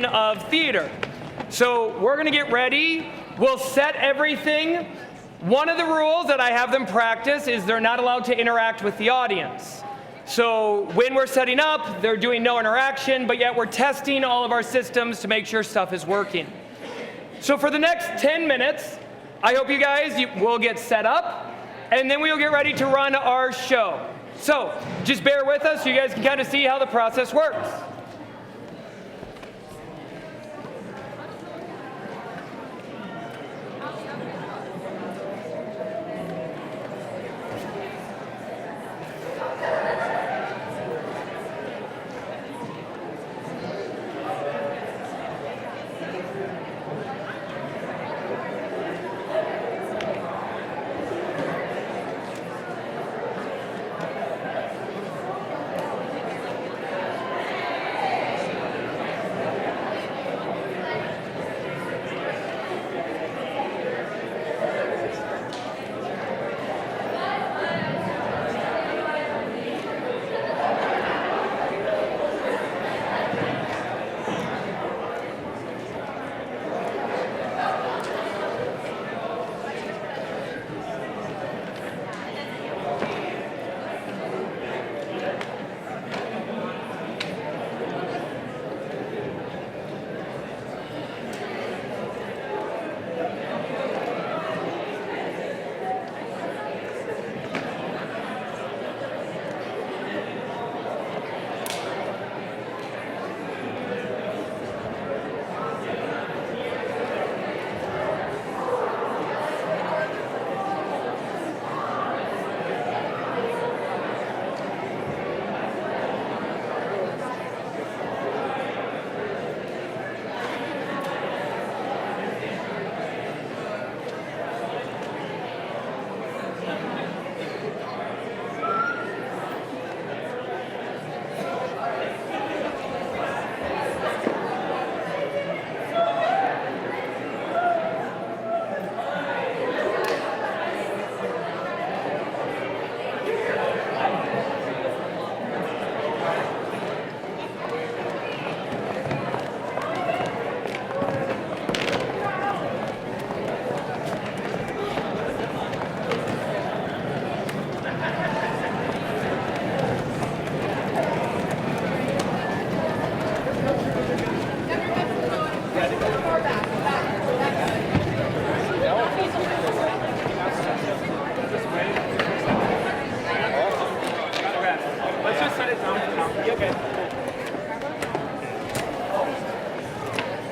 of theater. So we're going to get ready. We'll set everything. One of the rules that I have them practice is they're not allowed to interact with the audience. So when we're setting up, they're doing no interaction, but yet we're testing all of our systems to make sure stuff is working. So for the next 10 minutes, I hope you guys will get set up, and then we'll get ready to run our show. So just bear with us so you guys can kind of see how the process works.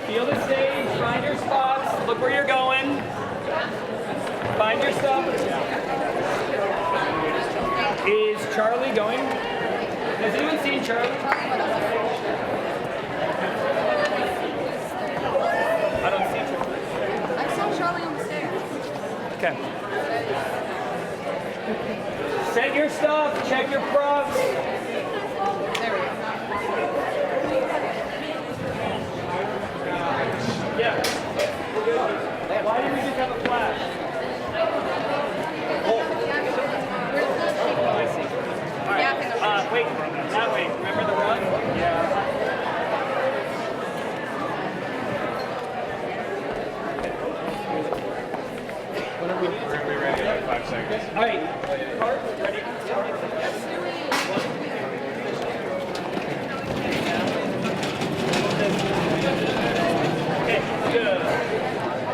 Feel the stage, find your spots, look where you're going, find your stuff. Is Charlie going? Has anyone seen Charlie? I don't see Charlie. I saw Charlie on the stairs. Okay. Set your stuff, check your props. There we go. Yeah. Why did we just have a flash? Oh, I see. All right. Wait, that way. Remember the run? Yeah. We're gonna be ready in like 5 seconds. All right. Cart, ready? Okay, good.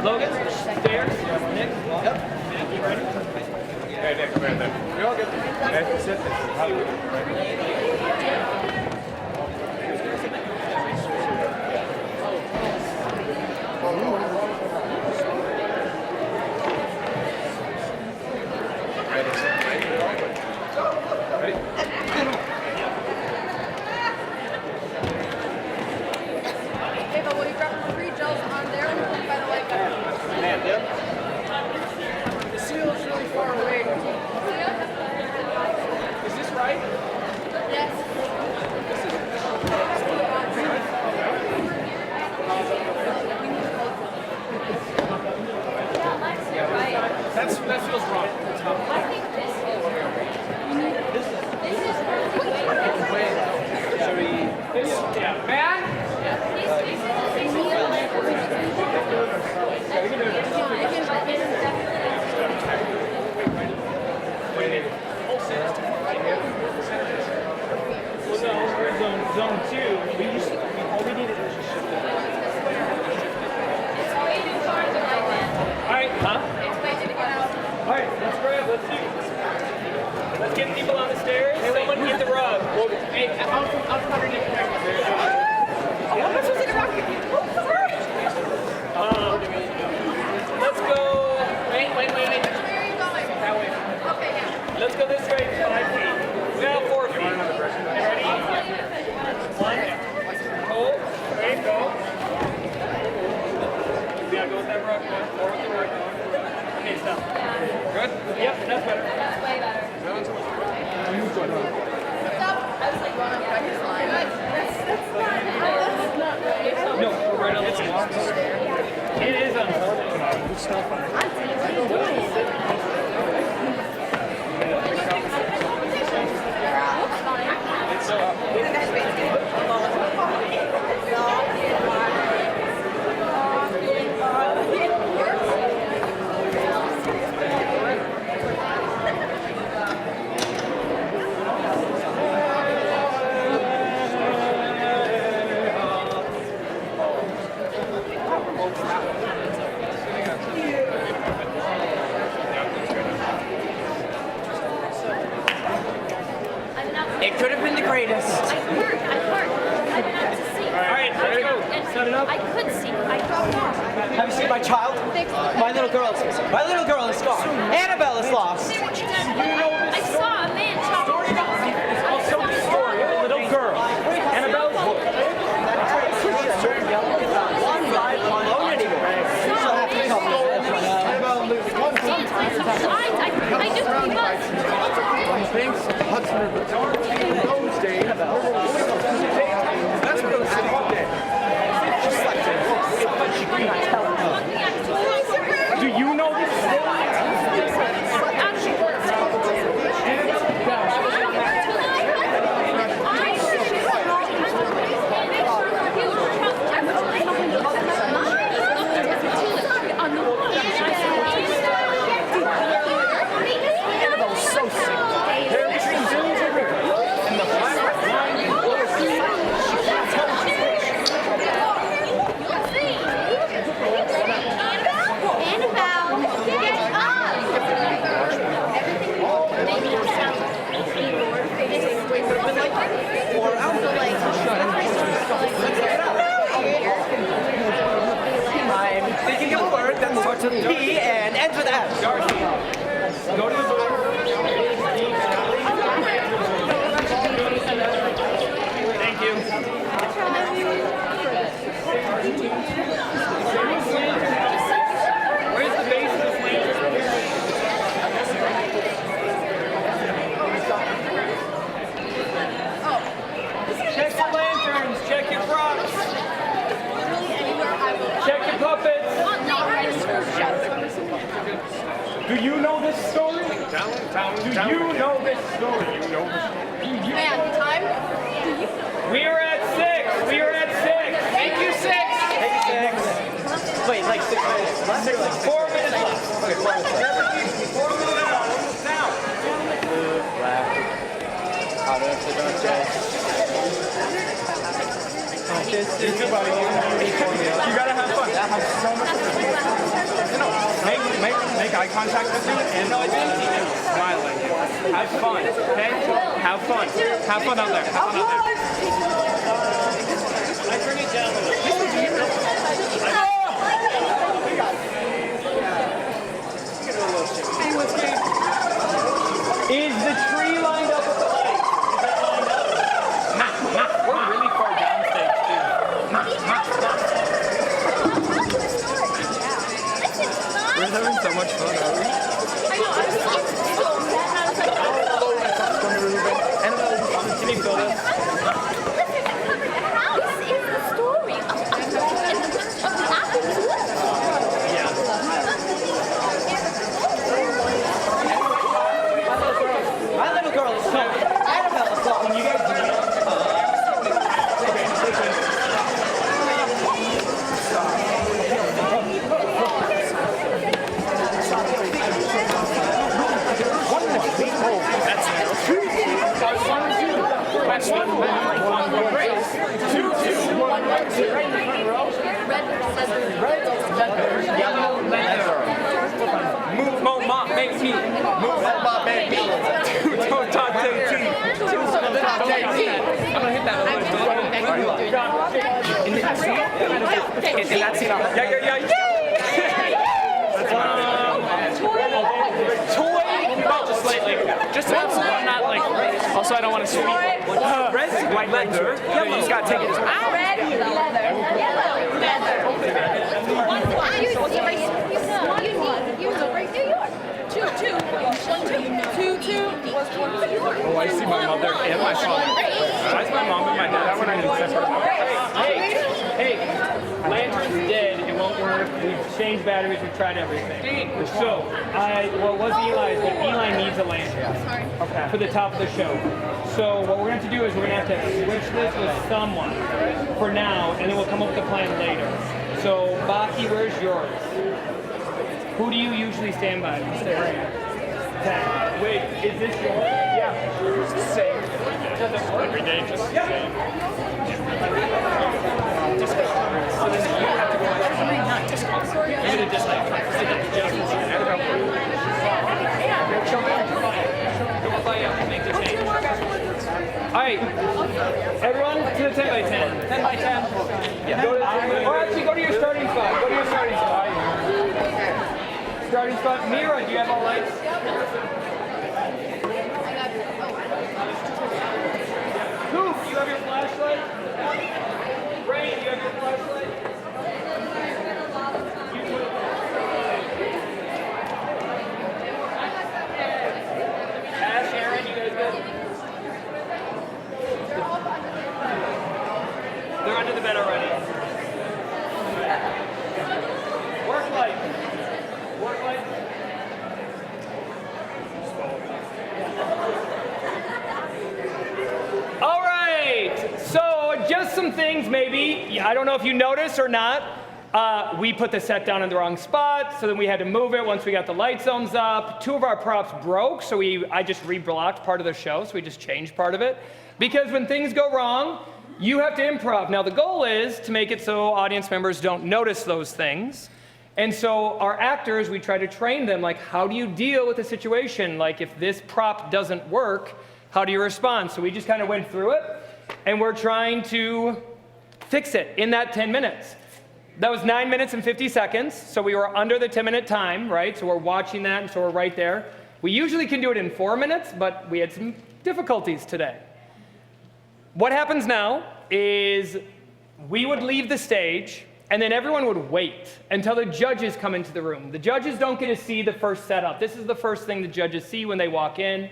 Logan, stairs. Nick, Nick, you ready? Hey, Nick, come here, Nick. We all get there. Sit Hey, but will you grab 3 gels on there and put them by the light gun? The seal is really far away. Is this right? It could have been the greatest. I heard. I didn't have to see. All right, let's go. Set it up. I could see. Have you seen my child? My little girl is gone. Annabelle is lost. I saw a man chopping down. I'll tell you a story of a little girl. Annabelle's book. One ride alone anymore. She'll have to come. I knew who he was. Thanks, Hudson River. Those days, that's what it was sitting up there. Do you know this story? I'm thinking of a word that starts with P and ends with S. Go to the book. Thank you. Where's the base of this lantern? Check the lanterns. Check your props. Check your puppets. Do you know this story? Do you know this story? Man, time? We are at 6. We are at 6. Thank you, 6. Take 6. Wait, like 6 minutes left or like 4 minutes left. Okay, 4 minutes left. 4 minutes left. Now. Out of the dark side. You too, buddy. You gotta have fun. That has so much fun. Make eye contact with me and smile at you. Have fun, okay? Have fun. Have fun out there. Have fun out there. I bring it down a little. Is the tree lined up with the light? Is that lined up? Nah. We're really far downstage, too. We're having so much fun, are we? Can you feel this? My little girl is gone. Annabelle is gone. You guys Yellow leather. Move, mo, mop, make tea. Move, mo, mop, make tea. Don't talk to tea. I'm gonna hit that one. In that scene. Yeah. Toy. About just slightly. Just not like. Also, I don't want to speak. Red, white leather. You just gotta take it. Oh, I see my mother and my father. Why is my mom and my dad when I in separate? Hey, lantern's dead. It won't work. work. We've changed batteries. We've tried everything. So, well, it was Eli's, but Eli needs a lantern. Sorry. Okay. For the top of the show. So what we're going to do is we're going to have to switch this with someone for now, and then we'll come up with a plan later. So, Baki, where's yours? Who do you usually stand by? Stay right here. Okay. Wait, is this yours? Yeah. It's the same. Does it work? Every day, just the same. So then you have to go not discount. You're going to discount. Make the change. All right, everyone to the 10 by 10. 10 by 10. Yeah. Or actually, go to your starting spot. Go to your starting spot. Starting spot. Mira, do you have all lights? Coop, you have your flashlight? Ray, do you have your flashlight? Ash, Aaron, you guys good? They're under the bed already. Work light. Work light. All right. So just some things maybe. I don't know if you noticed or not. We put the set down in the wrong spot, so then we had to move it once we got the light zones up. 2 of our props broke, so I just reblocked part of the show, so we just changed part of it. Because when things go wrong, you have to improv. Now the goal is to make it so audience members don't notice those things. And so our actors, we try to train them, like, how do you deal with a situation? Like, if this prop doesn't work, how do you respond? So we just kind of went through it, and we're trying to fix it in that 10 minutes. That was 9 minutes and 50 seconds, so we were under the 10-minute time, right? So we're watching that, and so we're right there. We usually can do it in 4 minutes, but we had some difficulties today. What happens now is we would leave the stage, and then everyone would wait until the judges come into the room. The judges don't get to see the first setup. This is the first thing the judges see when they walk in.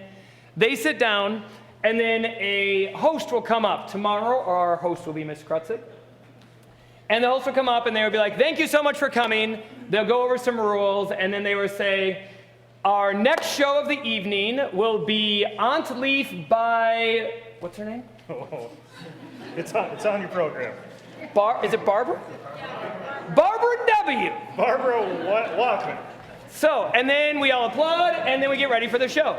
They sit down, and then a host will come up. Tomorrow, our host will be Ms. Krutzik. And they'll also come up, and they would be like, thank you so much for coming. They'll go over some rules, and then they would say, our next show of the evening will be Aunt Leaf by, what's her name? Oh, it's on your program. Is it Barbara? Barbara W. Barbara Walkman. So, and then we all applaud, and then we get ready for the show.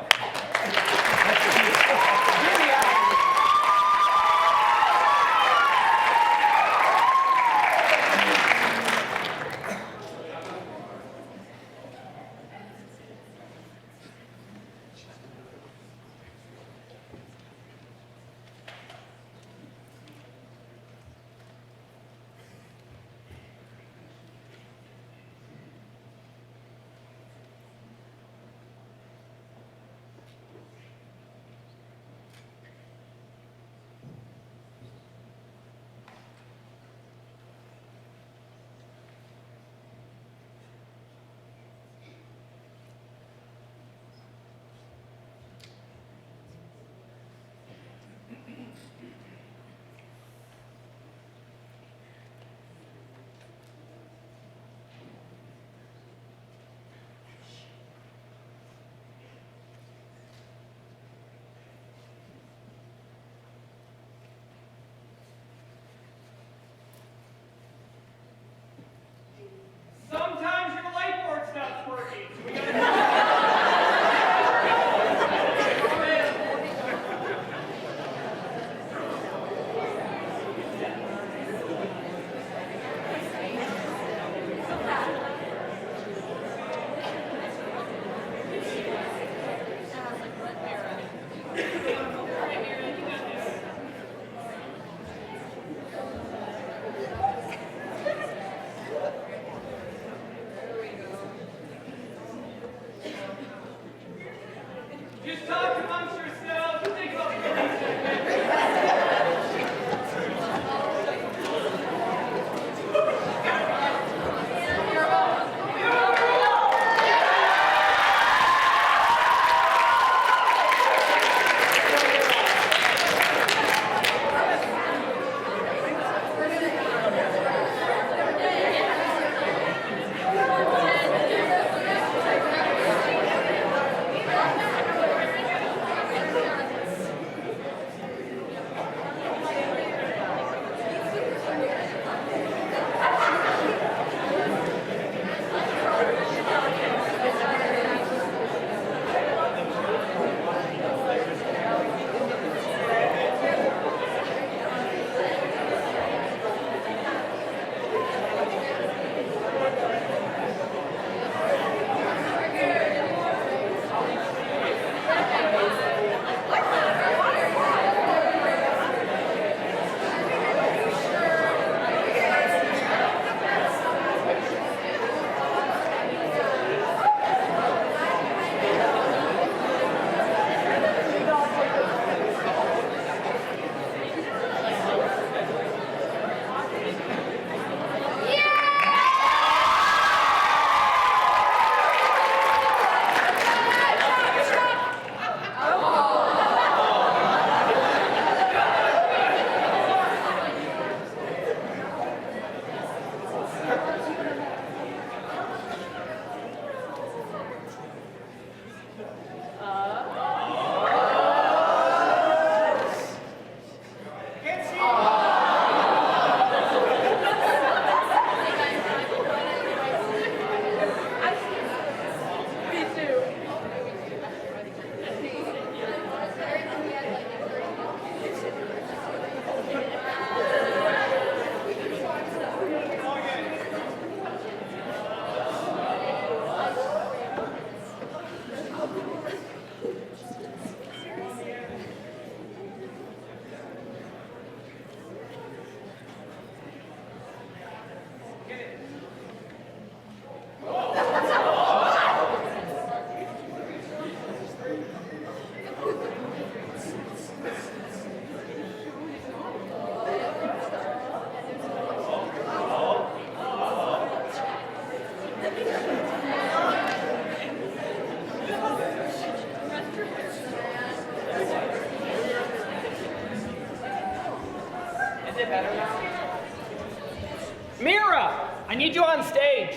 Mira, I need you on stage.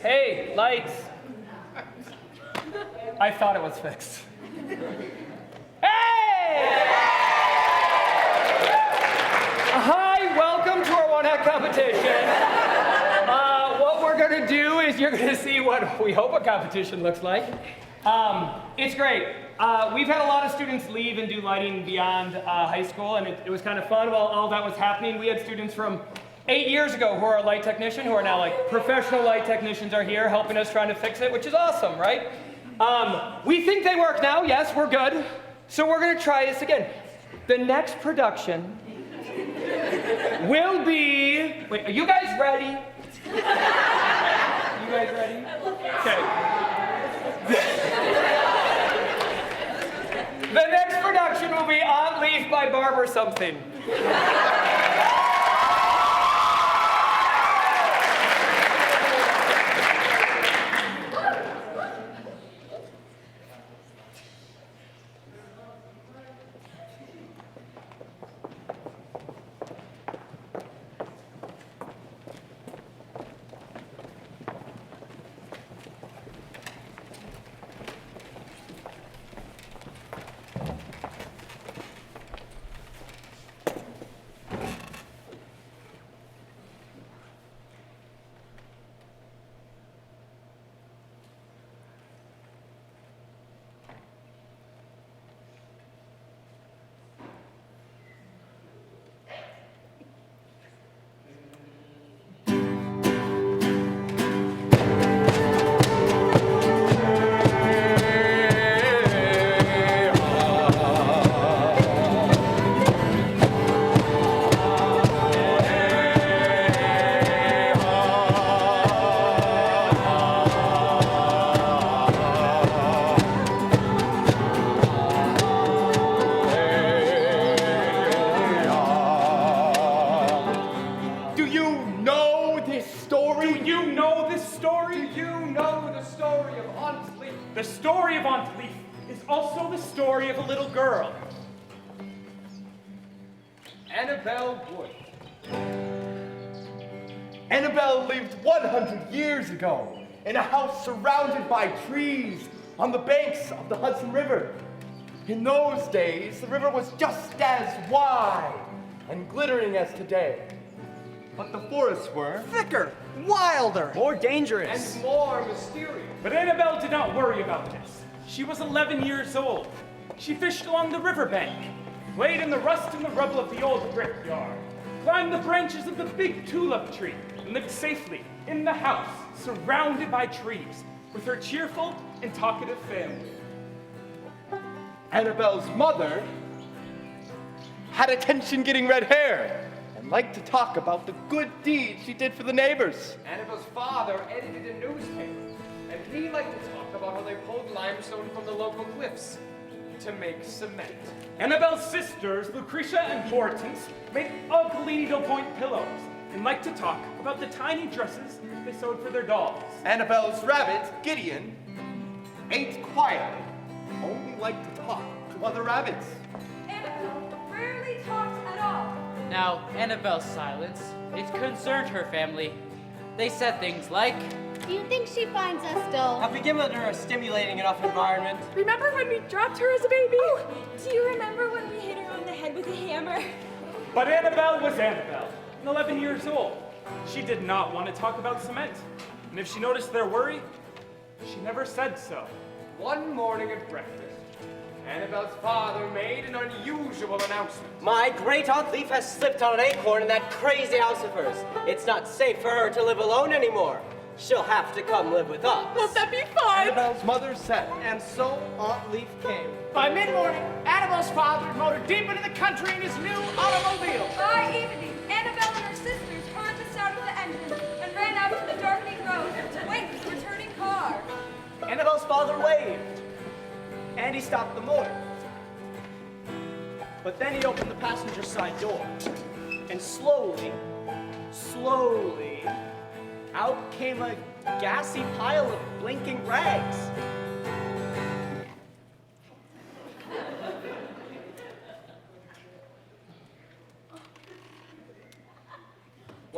Hey, lights. I thought it was fixed. Hey! Hi, welcome to our one-hat competition. What we're gonna do is you're gonna see what we hope a competition looks like. It's great. We've had a lot of students leave and do lighting beyond high school, and it was kind of fun while all that was happening. We had students from 8 years ago who are a light technician, who are now like professional light technicians are here helping us trying to fix it, which is awesome, right? We think they work now. Yes, we're good. So we're gonna try this again. The next production will be, wait, are you guys ready? You guys ready? Okay. The next production will be On Leaf by Barber Something. The story of Aunt Leaf is also the story of a little girl. Annabelle Wood. Annabelle lived 100 years ago in a house surrounded by trees on the banks of the Hudson River. In those days, the river was just as wide and glittering as today. But the forests were Thicker, wilder, more dangerous. and more mysterious. But Annabelle did not worry about this. She was 11 years old. She fished along the riverbank, played in the rust and the rubble of the old brickyard, climbed the branches of the big tulip tree, and lived safely in the house, surrounded by trees, with her cheerful and talkative family. Annabelle's mother had attention-getting red hair and liked to talk about the good deeds she did for the neighbors. Annabelle's father edited a newspaper, and he liked to talk about how they pulled limestone from the local cliffs to make cement. Annabelle's sisters, Lucretia and Hortense, made ugly needlepoint pillows and liked to talk about the tiny dresses they sewed for their dolls. Annabelle's rabbit, Gideon, ate quietly, only liked to talk to other rabbits. Annabelle rarely talks at all. Now, Annabelle's silence, it concerned her family. They said things like, Do you think she finds us dull? Have we given her a stimulating enough environment? Remember when we dropped her as a baby? Oh, do you remember when we hit her on the head with a hammer? But Annabelle was Annabelle, 11 years old. She did not want to talk about cement. And if she noticed their worry, she never said so. One morning at breakfast, Annabelle's father made an unusual announcement. My great Aunt Leaf has slipped on an acorn in that crazy house of hers. It's not safe for her to live alone anymore. She'll have to come live with us. Won't that be fun? Annabelle's mother said, And so Aunt Leaf came. By mid-morning, Annabelle's father had motored deep into the country in his new automobile. By evening, Annabelle and her sisters heard the sound of the engine and ran out to the darkening road to wait for the returning car. Annabelle's father waved, and he stopped the motor. But then he opened the passenger side door, and slowly, out came a gassy pile of blinking rags.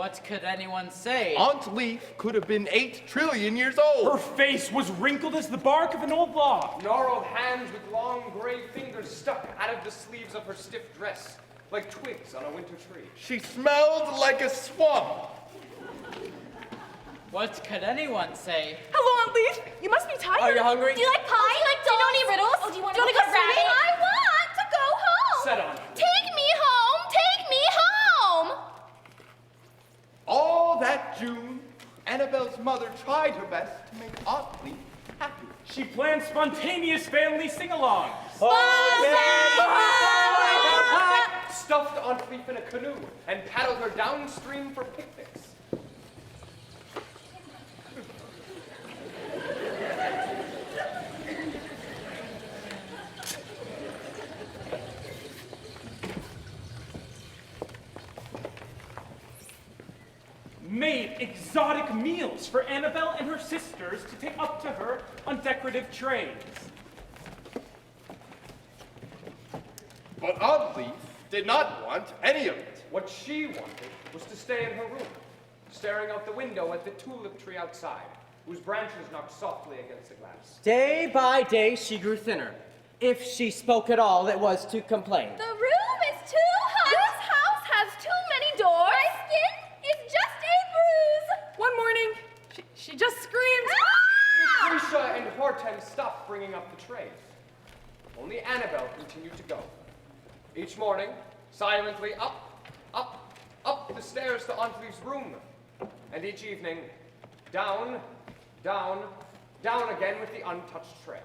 What could anyone say? Aunt Leaf could have been 8 trillion years old. Her face was wrinkled as the bark of an old log. Gnarled hands with long gray fingers stuck out of the sleeves of her stiff dress, like twigs on a winter tree. She smelled like a swamp. What could anyone say? Hello, Aunt Leaf. You must be tired. Are you hungry? Do you like pie? Do you know any riddles? Oh, do you want to go swimming? I want to go home. Set on. Take me home. Take me home. All that June, Annabelle's mother tried her best to make Aunt Leaf happy. She planned spontaneous family sing-alongs. Stuffed Aunt Leaf in a canoe and paddled her downstream for picnics. Made exotic meals for Annabelle and her sisters to take up to her on decorative trays. But Aunt Leaf did not want any of it. What she wanted was to stay in her room, staring out the window at the tulip tree outside, whose branches knocked softly against the glass. Day by day, she grew thinner. If she spoke at all, it was to complain. The room is too hot. This house has too many doors. My skin is just a bruise. One morning, she just screamed. Lucretia and Hortense stopped bringing up the trays. Only Annabelle continued to go. Each morning, silently up the stairs to Aunt Leaf's room. And each evening, down again with the untouched tray.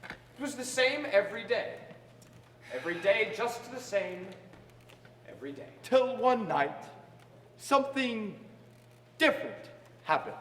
It was the same every day. Every day just the same, every day. Till one night, something different happened.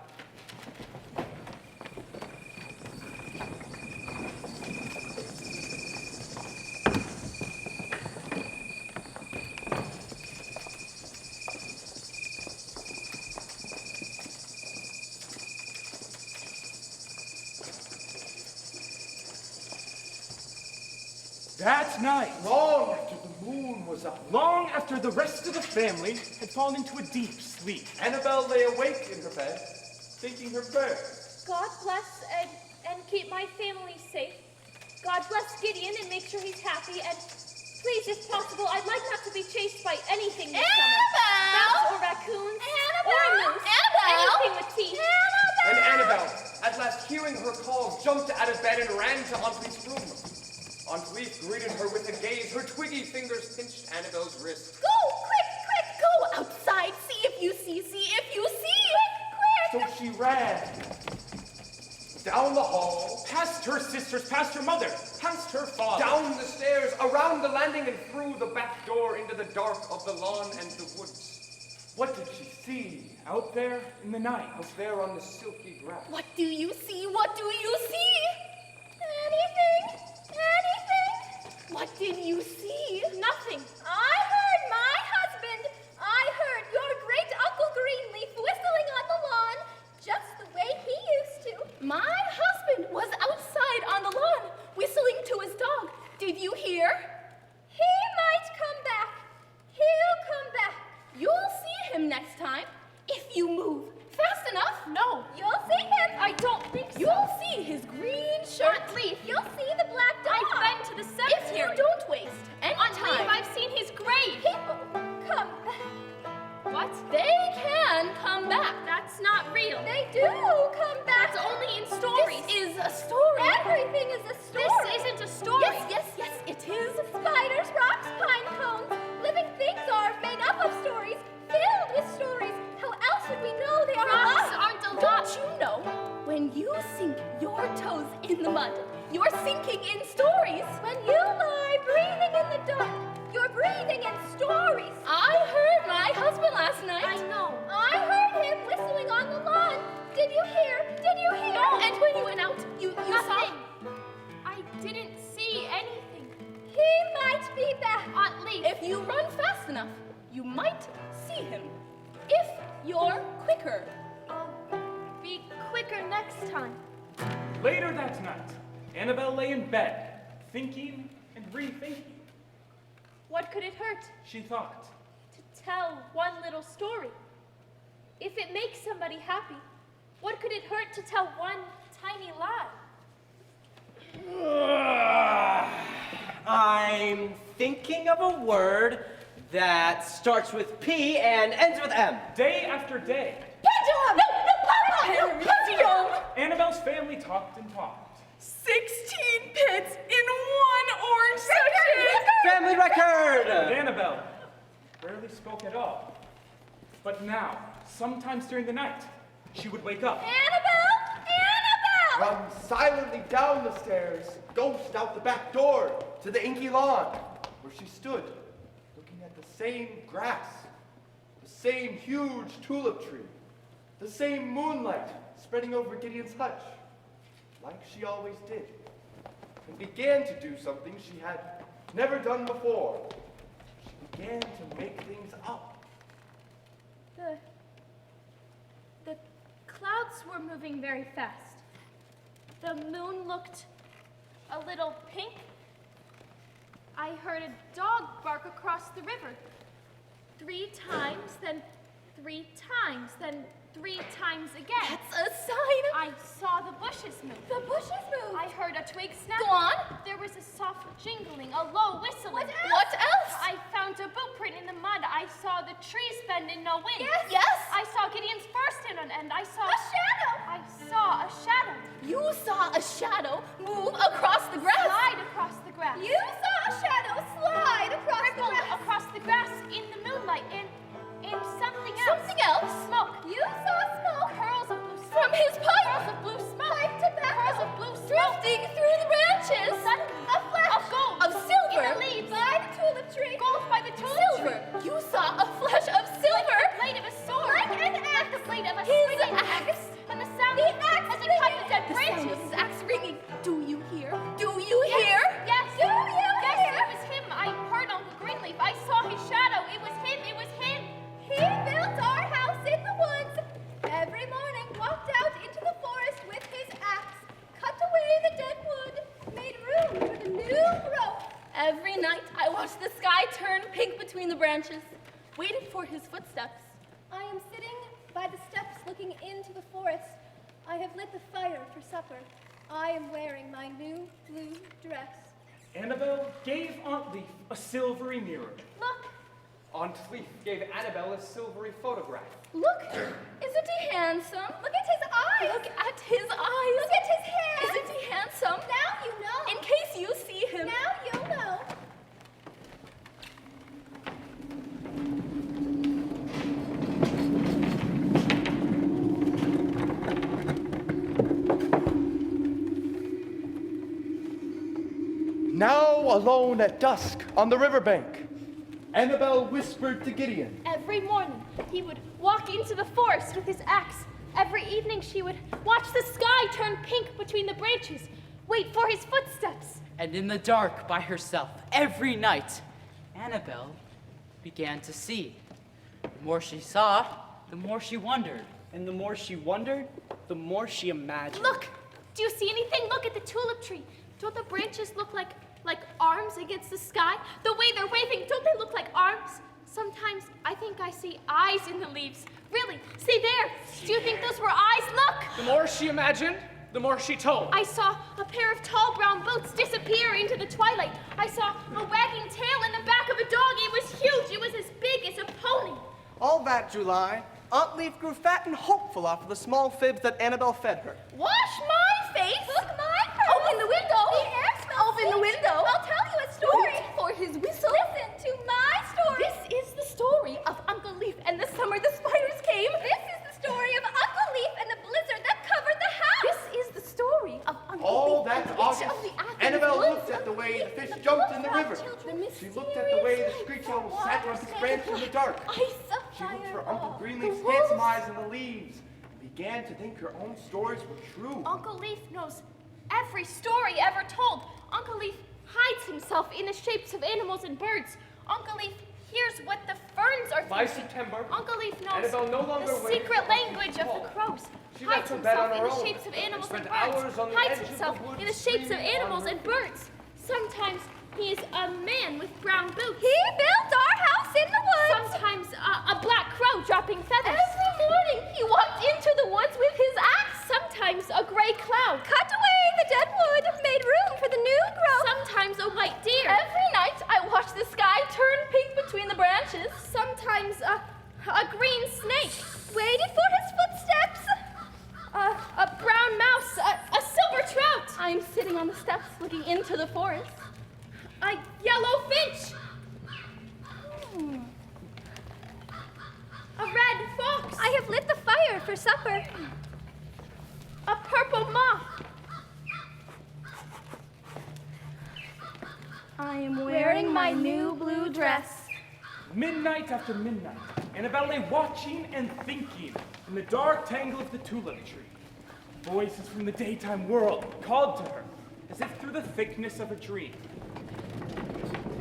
That night, Long after the moon was up, long after the rest of the family had fallen into a deep sleep, Annabelle lay awake in her bed, thinking her prayers. God bless and keep my family safe. God bless Gideon and make sure he's happy. And please, if possible, I'd like not to be chased by anything this summer. Bats or raccoons. Or a moose. Anything with teeth. And Annabelle, at last hearing her calls, jumped out of bed and ran to Aunt Leaf's room. Aunt Leaf greeted her with a gaze. Her twiggy fingers pinched Annabelle's wrist. Go, quick, go outside. See if you see, quick. So she ran down the hall, past her sisters, past her mother, past her father. Down the stairs, around the landing, and through the back door into the dark of the lawn and the woods. what did she see? Out there in the night. Out there on the silky grass. What do you see? What do you see? Anything? What did you see? Nothing. I heard my husband. I heard your great Uncle Greenleaf whistling on the lawn, just the way he used to. My husband was outside on the lawn, whistling to his dog. Did you hear? He might come back. He'll come back. You'll see him next time, if you move fast enough. No. You'll see him. I don't think so. You'll see his green shirt. Aunt Leaf, you'll see the black dog. I've been to the cemetery. If you don't waste any time. I've seen his grave. People come back. What? They can come back. That's not real. They do come back. That's only in stories. This is a story. Everything is a story. This isn't a story. Yes, it is. Spiders, rocks, pine cones. Living things are made up of stories, filled with stories. How else would we know they are Rocks alive? aren't alive. Don't you know? When you sink your toes in the mud, you're sinking in stories. When you lie breathing in the dark, you're breathing in stories. I heard my husband last night. I know. I heard him whistling on the lawn. Did you hear? Did you hear? No, and when you went out, you Nothing. saw. I didn't see anything. He might be back. Aunt Leaf. If you run fast enough, you might see him. If you're quicker. Be quicker next time. Later that night, Annabelle lay in bed, thinking and rethinking. What could it hurt She thought, to tell one little story? If it makes somebody happy, what could it hurt to tell one tiny lie? I'm thinking of a word that starts with P and ends with M. Day after day, Pendulum! No, pendulum! Annabelle's family talked and talked. 16 pits in one orange section! Family record! But Annabelle rarely spoke at all. But now, sometimes during the night, she would wake up. Annabelle! Annabelle! Run silently down the stairs, ghost out the back door to the inky lawn, where she stood, looking at the same grass, the same huge tulip tree, the same moonlight spreading over Gideon's hutch, like she always did, and began to do something she had never done before. She began to make things up. The clouds were moving very fast. The moon looked a little pink. I heard a dog bark across the river. 3 times, then 3 times, then 3 times again. That's a sign. I saw the bushes move. The bushes move. I heard a twig snap. Go on. There was a soft jingling, a low whistling. What else? I found a boot print in the mud. I saw the trees bend in no wind. Yes. I saw Gideon's first hand, and I saw A shadow. I saw a shadow You saw a shadow move across the grass. slide across the grass. You saw a shadow slide across the Ripple grass. across the grass in the moonlight, and something else. Something else? Smoke. You saw smoke. Curls of blue smoke. From his pipe. Curls of blue smoke. Pipe tobacco. Curls of blue smoke. Drifting through the branches. Suddenly, A flash of gold. of silver. In the leaves. By the tulip tree. Gold by the tulip Silver. tree. You saw a flash of silver. Like the blade of a sword. Like an axe. Like the blade of a His swinging axe. And the sound The axe as it cut the dead The sound branches. of his axe ringing. Do you hear? Do you hear? Yes. Do you Yes, hear? it was him. I heard Uncle Greenleaf. I saw his shadow. It was him. It was him. He built our house in the woods. Every morning walked out into the forest with his axe, cut away the dead wood, made room for the new growth. Every night I watched the sky turn pink between the branches, waited for his footsteps. I am sitting by the steps looking into the forest. I have lit the fire for supper. I am wearing my new blue dress. Annabelle gave Aunt Leaf a silvery mirror. Look. Aunt Leaf gave Annabelle a silvery photograph. Look, isn't he handsome? Look at his eyes. Look at his eyes. Look at his hair. Isn't he handsome? Now you know. In case you see him. Now you'll know. Now alone at dusk on the riverbank, Annabelle whispered to Gideon. Every morning, he would walk into the forest with his axe. Every evening, she would watch the sky turn pink between the branches, wait for his footsteps. And in the dark by herself, every night, Annabelle began to see. The more she saw, the more she wondered. And the more she wondered, the more she imagined. Look! Do you see anything? Look at the tulip tree. Don't the branches look like arms against the sky? The way they're waving, don't they look like arms? Sometimes I think I see eyes in the leaves. Really, see there. Do you think those were eyes? Look! The more she imagined, the more she told. I saw a pair of tall brown boots disappear into the twilight. I saw a wagging tail in the back of a dog. It was huge. It was as big as a pony. All that July, Aunt Leaf grew fat and hopeful off of the small fibs that Annabelle fed her. Wash my face. Look, my curls. Open the window. The air smells Open the window. I'll tell you a story. Wait for his whistle. Listen to my story. This is the story of Uncle Leaf and the summer the spiders came. This is the story of Uncle Leaf and the blizzard that covered the house. This is the story of Uncle All Leaf. that and August, each of the apples Annabelle woods looked at the way the fish the jumped in the river. children, She looked at the way the mysterious screech lights owl of sat water on his stand branch in the dark. Ice of She looked for fireball. Uncle Greenleaf's The handsome wolves. eyes in the leaves and began to think her own stories were true. Uncle Leaf knows every story ever told. Uncle Leaf hides himself in the shapes of animals and birds. Uncle Leaf hears what the ferns are By thinking. September, Uncle Leaf knows Annabelle no longer the waited secret for language of Uncle the Paul. crows. She Hides left her bed himself on in her the own shapes of animals and and spent hours birds. on the Hides edge of the himself woods in the shapes of screaming animals on and her birds. Sometimes he is a man with brown boots. He built our house in the woods. Sometimes a black crow dropping feathers. Every morning sometimes a green snake waited for his footsteps. A brown mouse, a silver trout. I'm sitting on the steps looking into the forest. A yellow finch. A red fox. I have lit the fire for supper. A purple moth. I am wearing my new blue dress. Midnight after midnight, Annabelle lay watching and thinking in the dark tangle of the tulip tree. Voices from the daytime world called to her, as if through the thickness of a dream.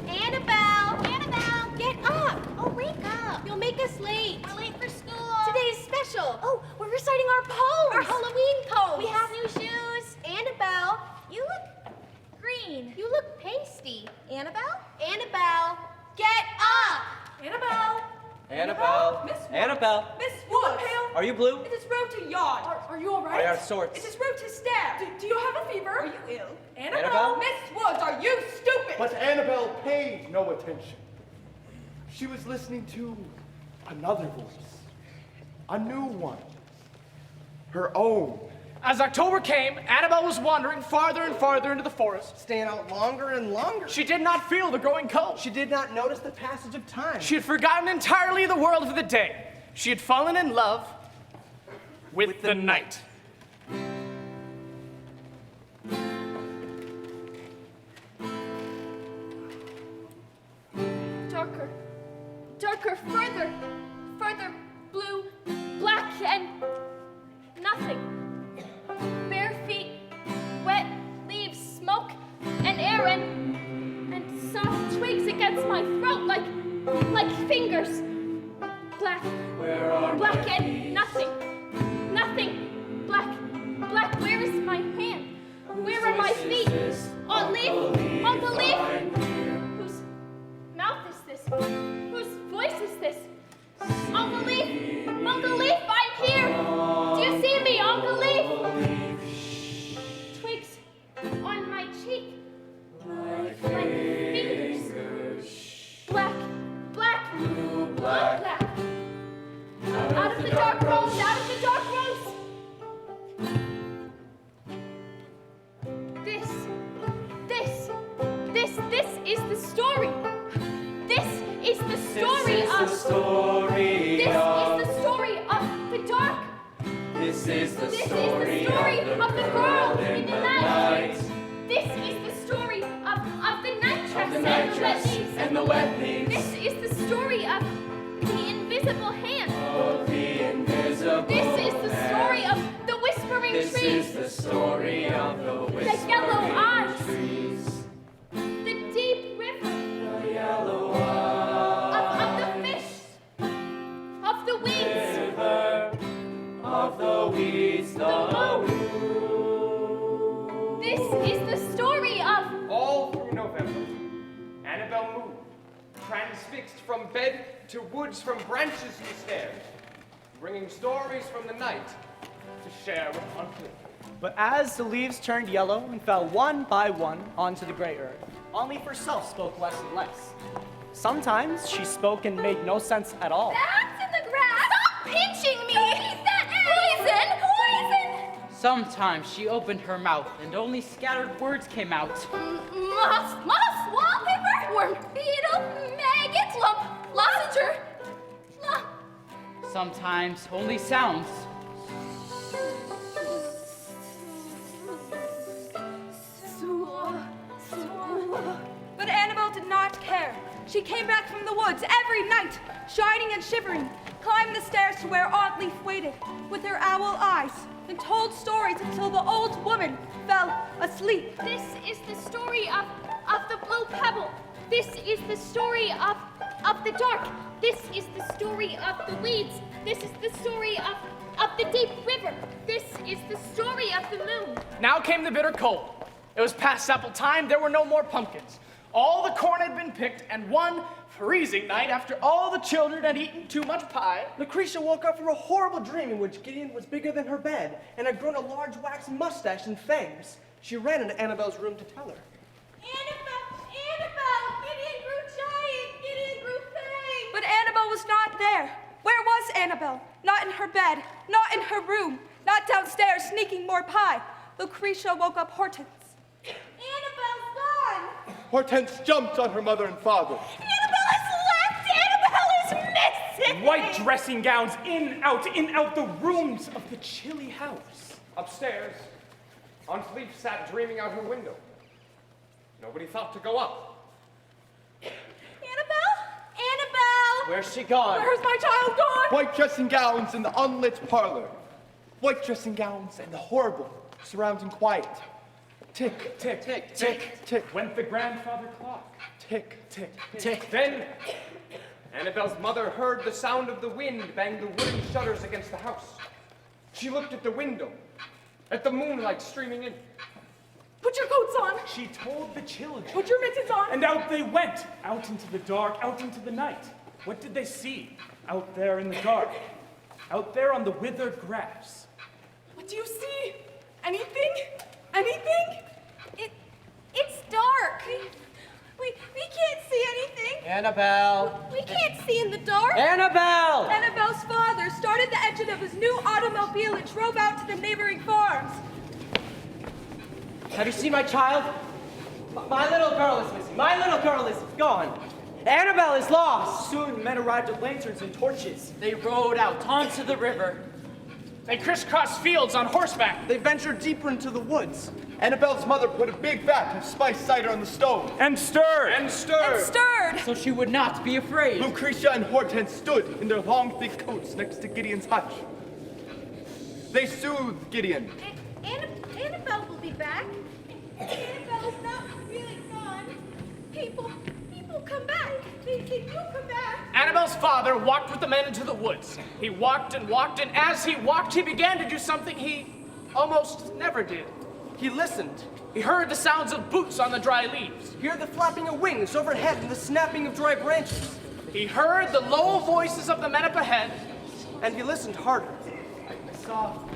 Annabelle! Annabelle! Get up! Oh, wake up! You'll make us late. We're late for school. Today's special. Oh, we're reciting our poems. Our Halloween poems. We have new shoes. Annabelle, you look green. You look pasty. Annabelle? Annabelle, get up! Annabelle! Annabelle. Miss Woods. Annabelle. Miss Woods. Are you blue? It is road to yawn. Are you all right? I have sorts. It is road to stare. Do you have a fever? Are you ill? Annabelle? Miss Woods, are you stupid? But Annabelle paid no attention. She was listening to another voice, a new one, her own. As October came, Annabelle was wandering farther and farther into the forest. Staying out longer and longer. She did not feel the growing cold. She did not notice the passage of time. She had forgotten entirely the world of the day. She had fallen in love with the night. Darker, darker, further, further, blue, black, and nothing. Bare feet, wet leaves, smoke, and air, and soft twigs against my throat like fingers. Black, black, and nothing, nothing, black, black. Where is my hand? Where are my feet? On the leaf. Whose mouth is this? Whose voice is this? Uncle Leaf, I'm here. Do you see me, Uncle Leaf? Twigs on my cheek, like fingers. Black, black, blue, black. Out of the dark rose, out of the dark rose. This is the story. This is the story of the dark. This is the story of the girl in the night. This is the story of the night dress and the wet leaves. This is the story of the invisible hand. This is the story of the whispering trees. This is the story of the whispering the yellow eyes. trees. The deep river. The yellow eyes. Of the fish. Of the weeds. River of the weeds. The moon. This is the story of... All through November, Annabelle moved, transfixed from bed to woods, from branches to stairs, bringing stories from the night to share with Uncle. But as the leaves turned yellow and fell one by one onto the gray earth, Aunt Leaf herself spoke less and less. Sometimes she spoke and made no sense at all. That's in the grass! Stop pinching me! Who needs that? Poison! Sometimes she opened her mouth and only scattered words came out. Moss, wallpaper, worm, beetle, maggot, lump, lodger, lump. Sometimes only sounds. But Annabelle did not care. She came back from the woods every night, shining and shivering, climbed the stairs to where Aunt Leaf waited with her owl eyes, and told stories until the old woman fell asleep. This is the story of the blue pebble. This is the story of the dark. This is the story of the weeds. This is the story of the deep river. This is the story of the moon. Now came the bitter cold. It was past apple time. There were no more pumpkins. All the corn had been picked, and one freezing night, after all the children had eaten too much pie, Lucretia woke up from a horrible dream in which Gideon was bigger than her bed and had grown a large waxed mustache and fangs. She ran into Annabelle's room to tell her. Annabelle, Gideon grew giant, Gideon grew fangs. But Annabelle was not there. Where was Annabelle? Not in her bed, not in her room, not downstairs sneaking more pie. Lucretia woke up Hortense. Annabelle's gone. Hortense jumped on her mother and father. Annabelle has left. Annabelle is missing. White dressing gowns, in, out the rooms of the chilly house. Upstairs, Aunt Leaf sat dreaming out her window. Nobody thought to go up. Annabelle! Where's she gone? Where's my child gone? White dressing gowns in the unlit parlor. White dressing gowns and the horrible surrounding quiet. Tick, Tick, Tick, tick, tick. went the grandfather clock. Tick, Tick, tick. Then, Annabelle's mother heard the sound of the wind bang the wooden shutters against the house. She looked at the window, at the moonlight streaming in. Put your coats on. She told the children. Put your mittens on. And out they went, out into the dark, out into the night. What did they see out there in the dark? Out there on the withered grass. What do you see? Anything? Anything? It's dark. We can't see anything. Annabelle! We can't see in the dark. Annabelle! Annabelle's father started the engine of his new automobile and drove out to the neighboring farms. Have you seen my child? My little girl is missing. My little girl is gone. Annabelle is lost. Soon men arrived with lanterns and torches. They rode out onto the river. They crisscrossed fields on horseback. They ventured deeper into the woods. Annabelle's mother put a big vat of spiced cider on the stove. And stirred. And stirred. And stirred. So she would not be afraid. Lucretia and Hortense stood in their long, thick coats next to Gideon's hutch. They soothed Gideon. Annabelle will be back. Annabelle's not really gone. People come back. They do come back. Annabelle's father walked with the men into the woods. He walked, and as he walked, he began to do something he almost never did. He listened. He heard the sounds of boots on the dry leaves. Hear the flapping of wings overhead and the snapping of dry branches. He heard the low voices of the men up ahead. And he listened harder.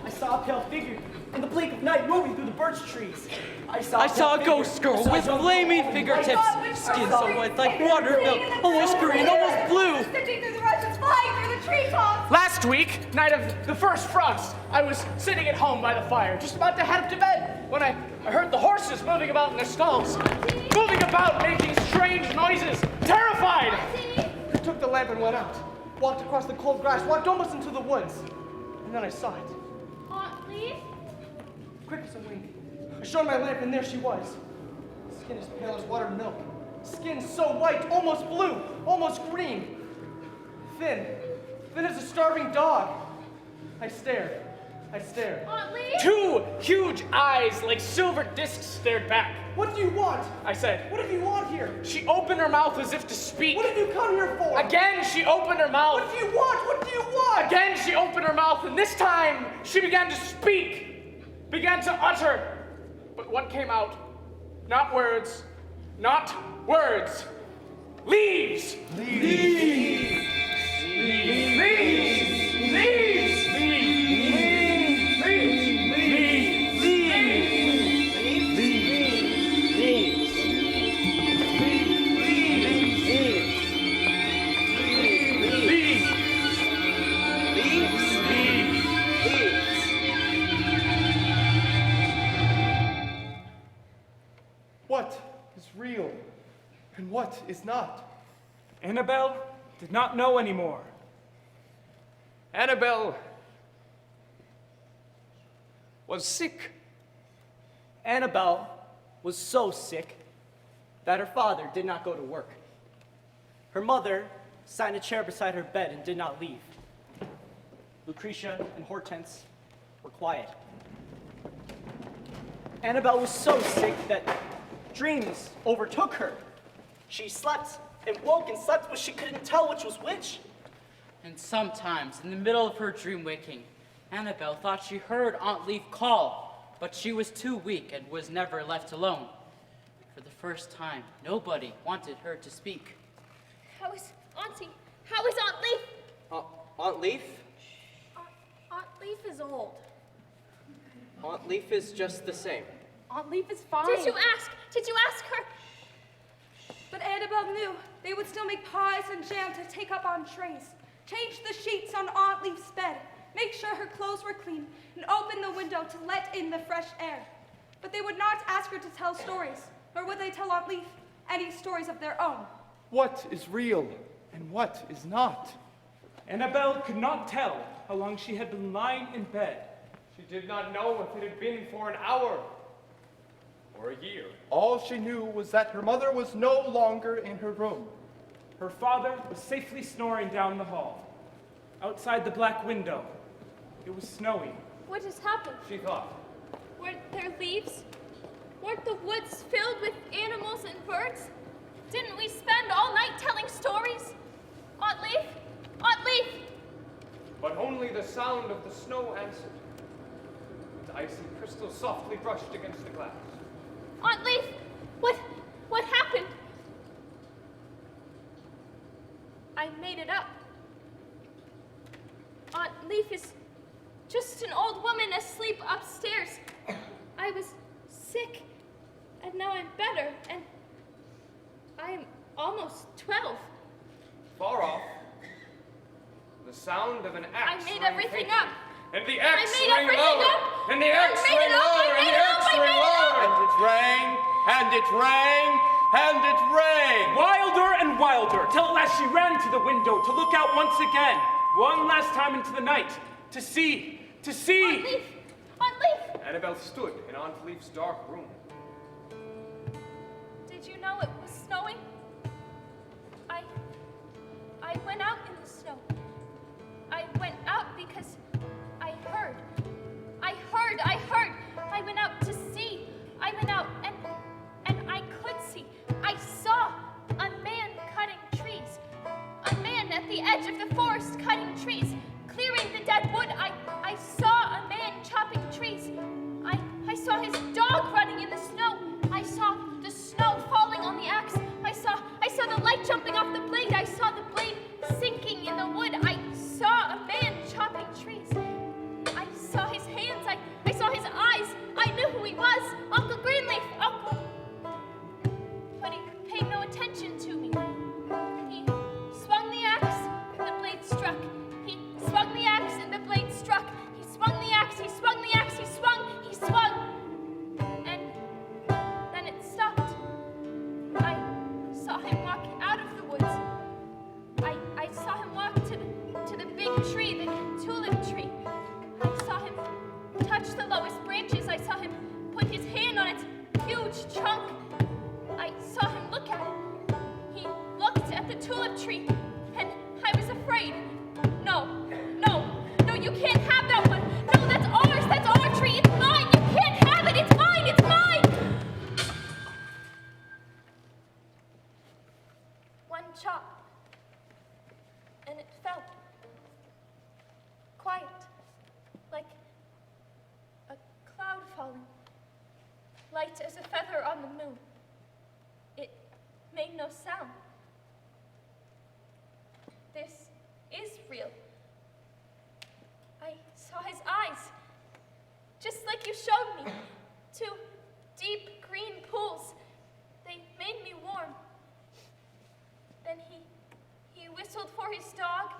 I saw a pale figure in the blink of night moving through the birch trees. I saw a ghost girl with flaming fingertips, skin so white like water milk, almost green, almost blue. Stitching through the rushes, flying through the treetops. Last week, night of the first frost, I was sitting at home by the fire, just about to head up to bed, when I heard the horses moving about in their stalls. Moving about, making strange noises, terrified. I took the lamp and went out. Walked across the cold grass, walked almost into the woods. And then I saw it. Aunt Leaf? Quick as a wink. I shone my lamp and there she was. Skin as pale as watered milk. Skin so white, almost blue, almost green. Thin as a starving dog. I stared. Aunt Leaf? Two huge eyes like silver discs stared back. What do you want? I said. What do you want here? She opened her mouth as if to speak. What have you come here for? Again, she opened her mouth. What do you want? What do you want? Again, she opened her mouth, and this time she began to speak, began to utter. But what came out? Not words, not words. Leaves! Leaves! Leaves! Leaves! Leaves! What is real and what is not? Annabelle did not know anymore. Annabelle was sick. Annabelle was so sick that her father did not go to work. Her mother sat in a chair beside her bed and did not leave. Lucretia and Hortense were quiet. Annabelle was so sick that dreams overtook her. She slept and woke and slept, but she couldn't tell which was which. And sometimes, in the middle of her dream waking, Annabelle thought she heard Aunt Leaf call, but she was too weak and was never left alone. For the first time, nobody wanted her to speak. How is Auntie? How is Aunt Leaf? Aunt Leaf? Aunt Leaf is old. Aunt Leaf is just the same. Aunt Leaf is fine. Did you ask her? But Annabelle knew they would still make pies and jam to take up on trays. change the sheets on Aunt Leaf's bed, make sure her clothes were clean, and open the window to let in the fresh air. But they would not ask her to tell stories, nor would they tell Aunt Leaf any stories of their own. What is real and what is not? Annabelle could not tell how long she had been lying in bed. She did not know if it had been for an hour or a year. All she knew was that her mother was no longer in her room. Her father was safely snoring down the hall. Outside the black window, it was snowing. What has happened? She thought. Weren't there leaves? Weren't the woods filled with animals and birds? Didn't we spend all night telling stories? Aunt Leaf? Aunt Leaf! But only the sound of the snow answered. The icy crystal softly brushed against the glass. Aunt Leaf! What happened? I made it up. Aunt Leaf is just an old woman asleep upstairs. I was sick, and now I'm better, and I'm almost 12. Far off, the sound of an axe. I made rang everything faintly, up. And the axe I made rang everything louder. up. And the axe I made rang it up. louder. I And made the it up. axe I rang made it up. louder. And it rang, and it rang, and it rang. Wilder and wilder, till at last she ran to the window to look out once again, one last time into the night, to see. Aunt Leaf! Aunt Leaf! Annabelle stood in Aunt Leaf's dark room. Did you know it was snowing? I went out in the snow. I went out because I heard. I went out to see. I went out and I could see. I saw a man cutting trees. A man at the edge of the forest cutting trees, clearing the dead wood. I saw a man chopping trees. I saw his dog running in the snow. I saw the snow falling on the axe. I saw the light jumping off the blade. I saw the blade sinking in the wood. I saw a man chopping trees. I saw his hands. I saw his eyes. I knew who he was. Uncle Greenleaf. Uncle. But he paid no attention to me. He swung the axe, and the blade struck. He swung the axe, and the blade struck. He swung the axe, he swung the axe, he swung. And then it stopped. I saw him walk out of the woods. I saw him walk to the big tree, the tulip tree. I saw him touch the lowest branches. I saw him put his hand on its huge trunk. I saw him look at it. He looked at the tulip tree, and I was afraid. No, you can't have that one. No, that's ours. That's our tree. It's mine. You can't have it. It's mine. It's mine. One chop, and it fell. Quiet, like a cloud falling. Light as a feather on the moon. It made no sound. This is real. I saw his eyes, just like you showed me. 2 deep green pools. They made me warm. Then he whistled for his dog.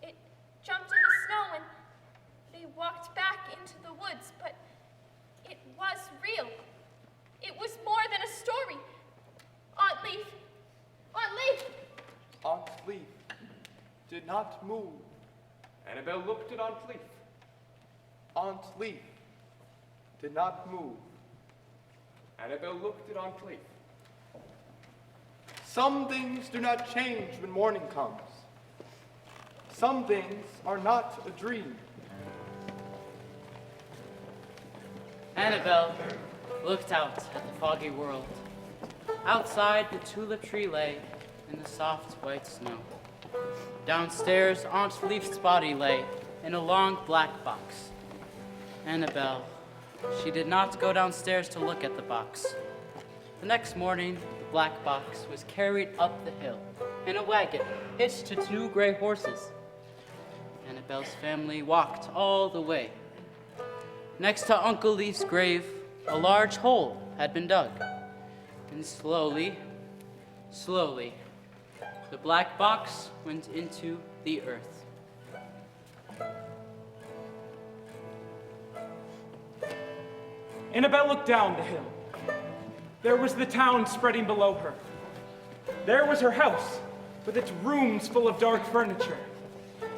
It jumped in the snow and they walked back into the woods, but it was real. It was more than a story. Aunt Leaf! Aunt Leaf! Aunt Leaf did not move. Annabelle looked at Aunt Leaf. Aunt Leaf did not move. Annabelle looked at Aunt Leaf. Some things do not change when morning comes. Some things are not a dream. Annabelle looked out at the foggy world. Outside, the tulip tree lay in the soft white snow. Downstairs, Aunt Leaf's body lay in a long black box. Annabelle, she did not go downstairs to look at the box. The next morning, the black box was carried up the hill in a wagon hitched to 2 gray horses. Annabelle's family walked all the way. Next to Uncle Leaf's grave, a large hole had been dug. And slowly, the black box went into the earth. Annabelle looked down the hill. There was the town spreading below her. There was her house, with its rooms full of dark furniture.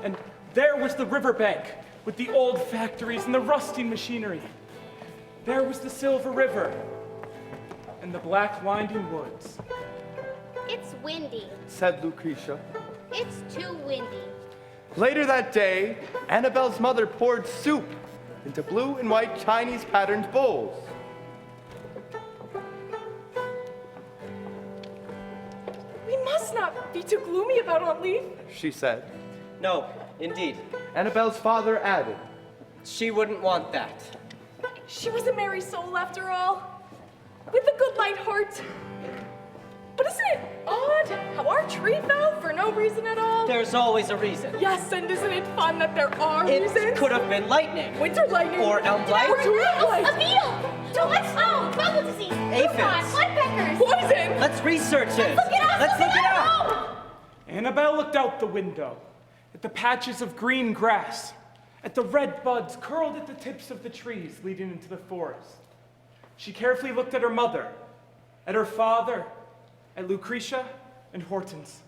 And there was the riverbank, with the old factories and the rusting machinery. There was the silver river, and the black winding woods. It's windy. said Lucretia. It's too windy. Later that day, Annabelle's mother poured soup into blue and white Chinese patterned bowls. We must not be too gloomy about Aunt Leaf. She said. No, indeed. Annabelle's father added. She wouldn't want that. She was a merry soul after all, with a good light heart. But isn't it odd how our tree fell for no reason at all? There's always a reason. Yes, and isn't it fun that there are reasons? It could have been lightning. Winter lightning. Or elm blight. Or tulip blight. A beetle! Fungal disease! Aphids. Woodpeckers! Poison! Let's research it. Look it up! Let's look it up. Annabelle looked out the window at the patches of green grass, at the red buds curled at the tips of the trees leading into the forest. She carefully looked at her mother, at her father, at Lucretia and Hortense.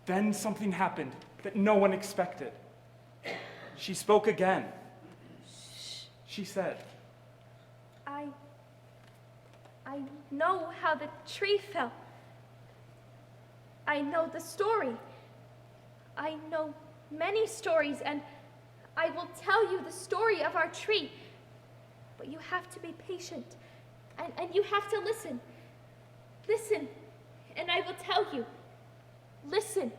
Then something happened that no one expected. She spoke again. She said, I know how the tree fell. I know the story. I know many stories, and I will tell you the story of our tree. But you have to be patient, and you have to listen. Listen, and I will tell you. Listen.